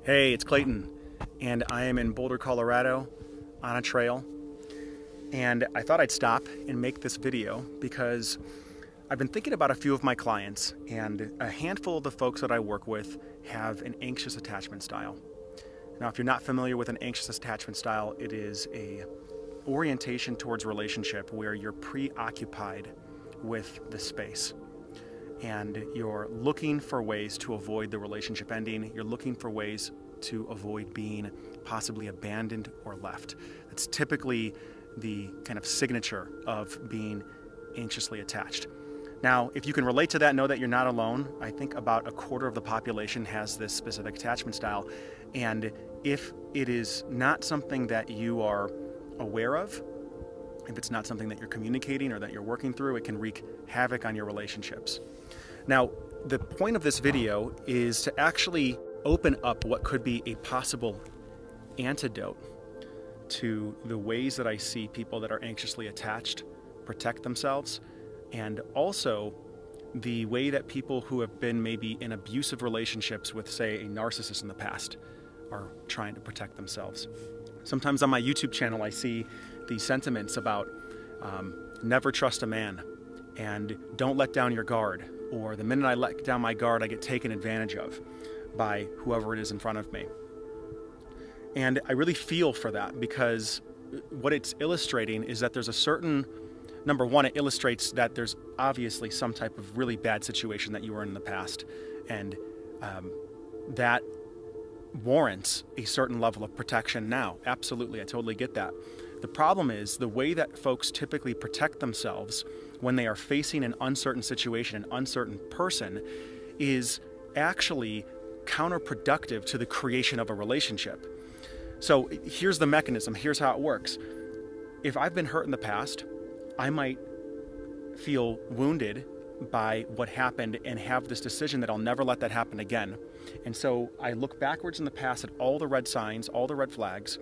Hey, it's Clayton, and I am in Boulder, Colorado on a trail. And I thought I'd stop and make this video because I've been thinking about a few of my clients, and a handful of the folks that I work with have an anxious attachment style. Now, if you're not familiar with an anxious attachment style, it is a orientation towards relationship where you're preoccupied with the space. And you're looking for ways to avoid the relationship ending. You're looking for ways to avoid being possibly abandoned or left. That's typically the kind of signature of being anxiously attached. Now, if you can relate to that, know that you're not alone. I think about a quarter of the population has this specific attachment style. And if it is not something that you are aware of, if it's not something that you're communicating or that you're working through, it can wreak havoc on your relationships. Now, the point of this video is to actually open up what could be a possible antidote to the ways that I see people that are anxiously attached protect themselves, and also the way that people who have been maybe in abusive relationships with, say, a narcissist in the past are trying to protect themselves. Sometimes on my YouTube channel I see these sentiments about never trust a man and don't let down your guard, or the minute I let down my guard I get taken advantage of by whoever it is in front of me. And I really feel for that, because what it's illustrating is that there's a certain, number one, it illustrates that there's obviously some type of really bad situation that you were in the past, and that warrants a certain level of protection now. Absolutely, I totally get that. The problem is the way that folks typically protect themselves when they are facing an uncertain situation, an uncertain person, is actually counterproductive to the creation of a relationship. So here's the mechanism, here's how it works. If I've been hurt in the past, I might feel wounded by what happened and have this decision that I'll never let that happen again. And so I look backwards in the past at all the red signs, all the red flags,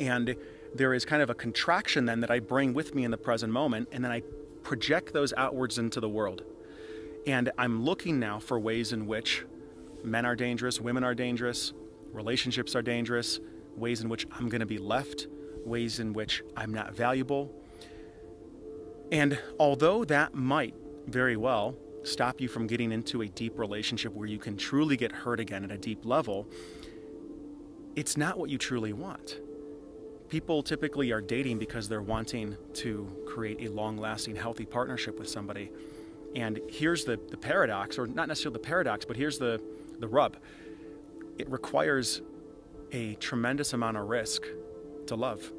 and there is kind of a contraction then that I bring with me in the present moment, and then I project those outwards into the world. And I'm looking now for ways in which men are dangerous, women are dangerous, relationships are dangerous, ways in which I'm going to be left, ways in which I'm not valuable. And although that might very well stop you from getting into a deep relationship where you can truly get hurt again at a deep level, it's not what you truly want. People typically are dating because they're wanting to create a long-lasting, healthy partnership with somebody. And here's the paradox, or not necessarily the paradox, but here's the rub. It requires a tremendous amount of risk to love.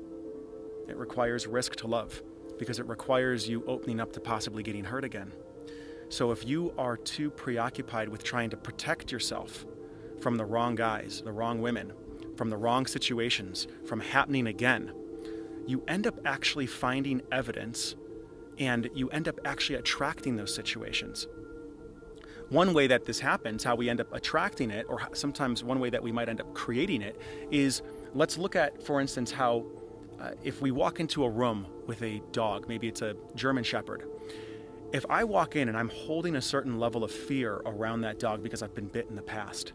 It requires risk to love because it requires you opening up to possibly getting hurt again. So if you are too preoccupied with trying to protect yourself from the wrong guys, the wrong women, from the wrong situations, from happening again, you end up actually finding evidence, and you end up actually attracting those situations. One way that this happens, how we end up attracting it, or sometimes one way that we might end up creating it, is let's look at, for instance, how if we walk into a room with a dog, maybe it's a German Shepherd. If I walk in and I'm holding a certain level of fear around that dog because I've been bit in the past,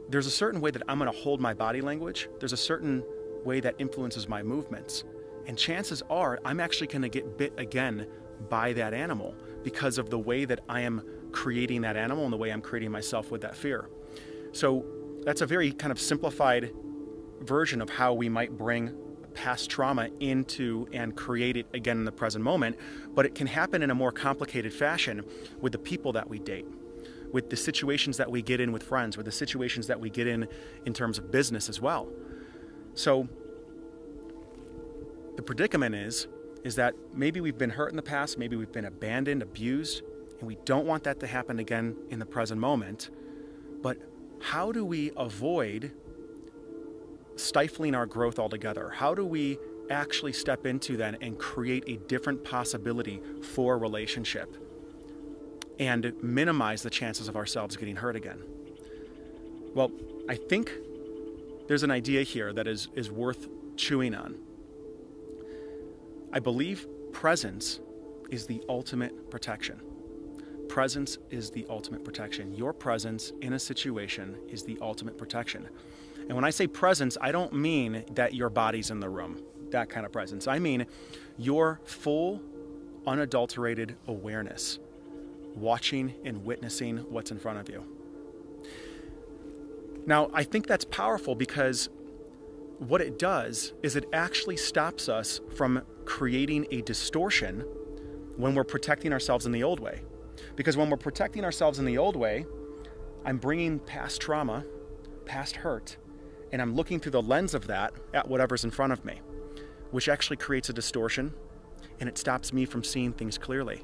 there's a certain way that I'm going to hold my body language. There's a certain way that influences my movements. And chances are I'm actually going to get bit again by that animal because of the way that I am creating that animal and the way I'm creating myself with that fear. So that's a very kind of simplified version of how we might bring past trauma into and create it again in the present moment, but it can happen in a more complicated fashion with the people that we date, with the situations that we get in with friends, with the situations that we get in terms of business as well. So the predicament is that maybe we've been hurt in the past, maybe we've been abandoned, abused, and we don't want that to happen again in the present moment. But how do we avoid stifling our growth altogether? How do we actually step into that and create a different possibility for a relationship and minimize the chances of ourselves getting hurt again? Well, I think there's an idea here that is worth chewing on. I believe presence is the ultimate protection. presence is the ultimate protection. Your presence in a situation is the ultimate protection. And when I say presence, I don't mean that your body's in the room, that kind of presence. I mean your full, unadulterated awareness, watching and witnessing what's in front of you. Now, I think that's powerful because what it does is it actually stops us from creating a distortion when we're protecting ourselves in the old way. Because when we're protecting ourselves in the old way, I'm bringing past trauma, past hurt, and I'm looking through the lens of that at whatever's in front of me, which actually creates a distortion, and it stops me from seeing things clearly.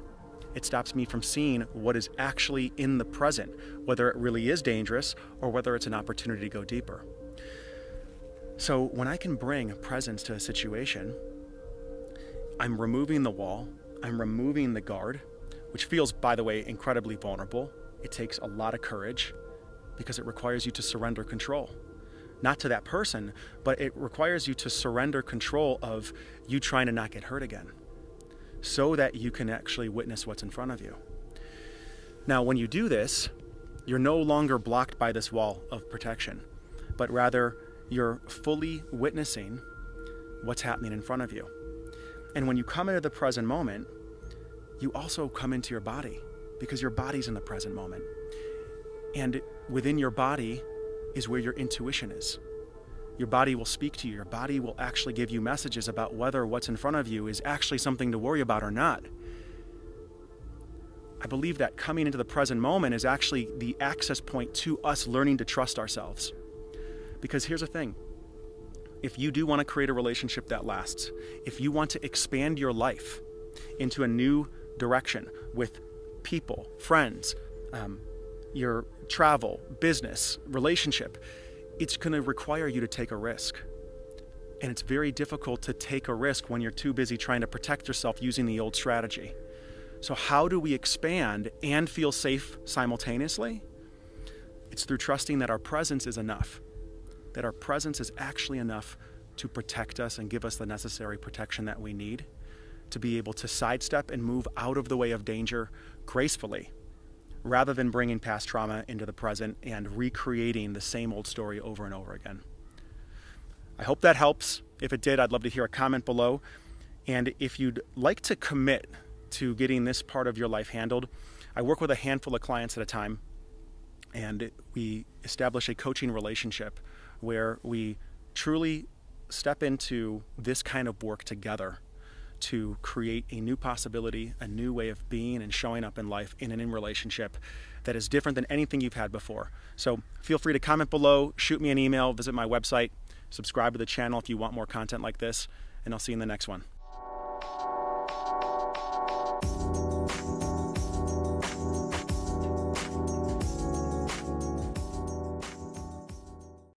It stops me from seeing what is actually in the present, whether it really is dangerous or whether it's an opportunity to go deeper. So when I can bring presence to a situation, I'm removing the wall, I'm removing the guard, which feels, by the way, incredibly vulnerable. It takes a lot of courage because it requires you to surrender control. Not to that person, but it requires you to surrender control of you trying to not get hurt again so that you can actually witness what's in front of you. Now, when you do this, you're no longer blocked by this wall of protection, but rather you're fully witnessing what's happening in front of you. And when you come into the present moment, you also come into your body because your body's in the present moment. And within your body is where your intuition is. Your body will speak to you. Your body will actually give you messages about whether what's in front of you is actually something to worry about or not. I believe that coming into the present moment is actually the access point to us learning to trust ourselves. Because here's the thing. If you do want to create a relationship that lasts, if you want to expand your life into a new direction with people, friends, your travel, business, relationship, it's going to require you to take a risk. And it's very difficult to take a risk when you're too busy trying to protect yourself using the old strategy. So how do we expand and feel safe simultaneously? It's through trusting that our presence is enough, that our presence is actually enough to protect us and give us the necessary protection that we need to be able to sidestep and move out of the way of danger gracefully, rather than bringing past trauma into the present and recreating the same old story over and over again. I hope that helps. If it did, I'd love to hear a comment below. And if you'd like to commit to getting this part of your life handled, I work with a handful of clients at a time, and we establish a coaching relationship where we truly step into this kind of work together to create a new possibility, a new way of being and showing up in life in a relationship that is different than anything you've had before. So feel free to comment below, shoot me an email, visit my website, subscribe to the channel if you want more content like this, and I'll see you in the next one.